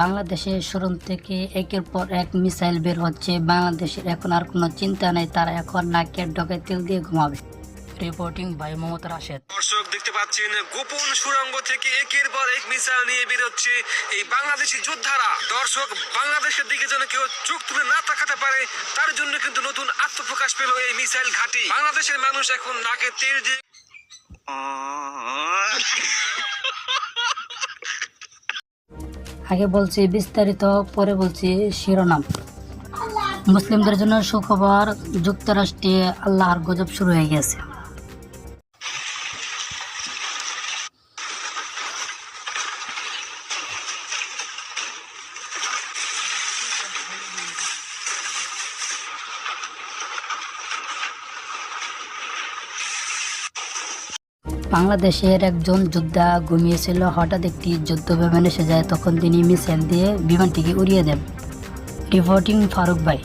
বাংলাদেশের শোরুম থেকে একের পর এক মিসাইল বের হচ্ছে। বাংলাদেশের এখন আর কোনো চিন্তা নেই, তারা এখন নাকের ডগায় তেল দিয়ে ঘুমাবে। রিপোর্টিং ভাই মোহাম্মদ রাশেদ। দর্শক দেখতে পাচ্ছেন গোপন সুড়ঙ্গ থেকে একের পর এক মিসাইল নিয়ে বের হচ্ছে এই বাংলাদেশি যোদ্ধারা। দর্শক, বাংলাদেশের দিকে যেন কেউ চোখ তুলে না তাকাতে পারে তার জন্য কিন্তু নতুন আত্মপ্রকাশ পেল এই মিসাইল ঘাঁটি। বাংলাদেশের মানুষ এখন নাকে তেল দিয়ে আগে বলছি বিস্তারিত, পরে বলছি শিরোনাম। মুসলিমদের জন্য সুখবর, যুক্তরাষ্ট্রে আল্লাহর গজব শুরু হয়ে গেছে। বাংলাদেশের একজন যোদ্ধা ঘুমিয়েছিল, হঠাৎ একটি যুদ্ধ বিমান এসে যায়, তখন তিনি মিসাইল দিয়ে বিমানটিকে উড়িয়ে দেন। রিপোর্টিং ফারুক ভাই।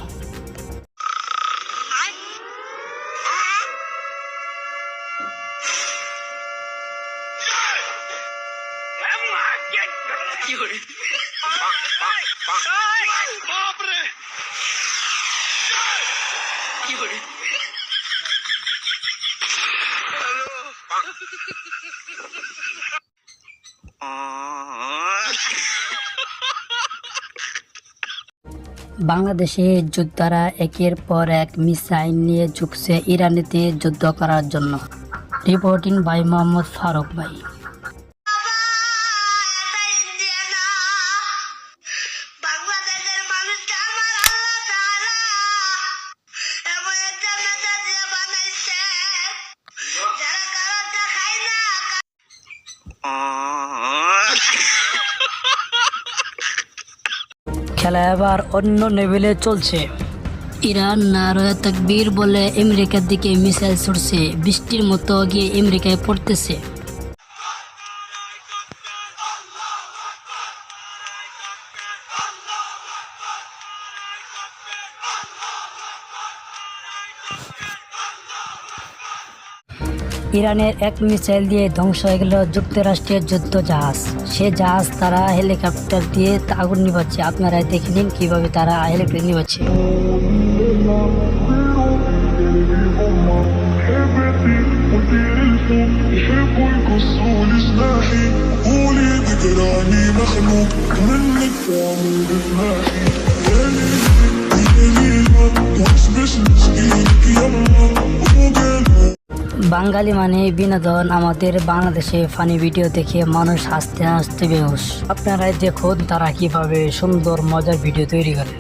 বাংলাদেশের যোদ্ধারা একের পর এক মিসাইল নিয়ে ঝুঁকছে ইরানেতে যুদ্ধ করার জন্য। রিপোর্টিং ভাই মোহাম্মদ ফারুক ভাই। খেলা এবার অন্য লেভেলে চলছে। ইরান নারায়ে তাকবীর বলে আমেরিকার দিকে মিসাইল ছুড়ছে, বৃষ্টির মতো গিয়ে আমেরিকায় পড়তেছে। ইরানের এক মিসাইল দিয়ে ধ্বংস হয়ে গেল যুক্তরাষ্ট্রের যুদ্ধ জাহাজ। সে জাহাজ তারা হেলিকপ্টার দিয়ে আগুন নিভাচ্ছে। আপনারা দেখে নিন কিভাবে তারা হেলিকপ্টার নিভাচ্ছে। বাঙালি মানে বিনোদন। আমাদের বাংলাদেশে ফানি ভিডিও দেখে মানুষ হাসতে হাসতে বেহুশ। আপনারাই দেখুন তারা কিভাবে সুন্দর মজার ভিডিও তৈরি করে।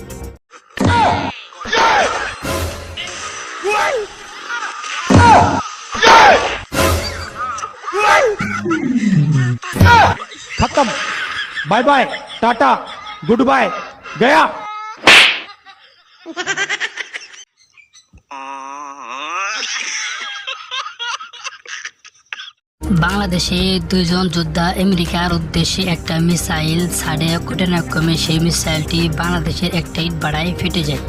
खत्म, bye bye, tata, goodbye, गया। বাংলাদেশে দুইজন যোদ্ধা আমেরিকার উদ্দেশ্যে একটা মিসাইল ছাড়ে, ঘটনাক্রমে সেই মিসাইলটি বাংলাদেশের একটা ইট বাড়ায় ফেটে যায়।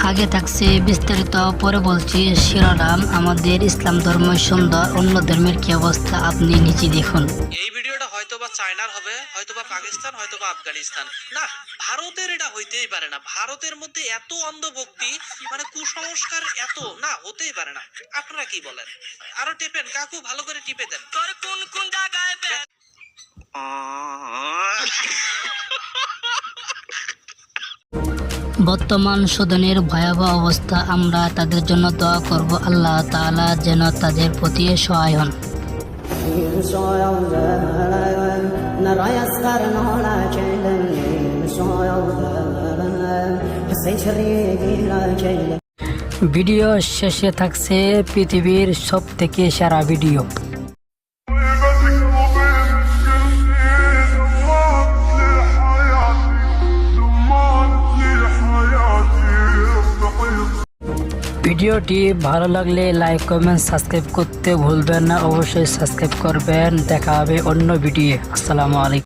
আগে থাকছে বিস্তারিত, পরে বলছি শিরোনাম। আমাদের ইসলাম ধর্ম সুন্দর, অন্য ধর্মের কি অবস্থা আপনি নিচে দেখুন। এই ভিডিওটা হয়তোবা চায়নার হবে, হয়তোবা পাকিস্তান, হয়তোবা আফগানিস্তান, না ভারতের এটা হইতেই পারে না। ভারতের মধ্যে এত অন্ধভক্তি, মানে কুসংস্কার এত না, হতেই পারে না। আপনারা কি বলেন? আরো টিপেন কাকু, ভালো করে টিপে দেন। তোর কোন কোন জায়গায় বর্তমান সুদানের ভয়াবহ অবস্থা, আমরা তাদের জন্য দোয়া করব, আল্লাহ তাআলা যেন তাদের প্রতি সহায় হন। ভিডিও শেষে থাকছে পৃথিবীর সবথেকে সেরা ভিডিও। ভিডিওটি ভালো লাগলে লাইক কমেন্ট সাবস্ক্রাইব করতে ভুলবেন না, অবশ্যই সাবস্ক্রাইব করবেন। দেখা হবে অন্য ভিডিও। আসসালামু আলাইকুম।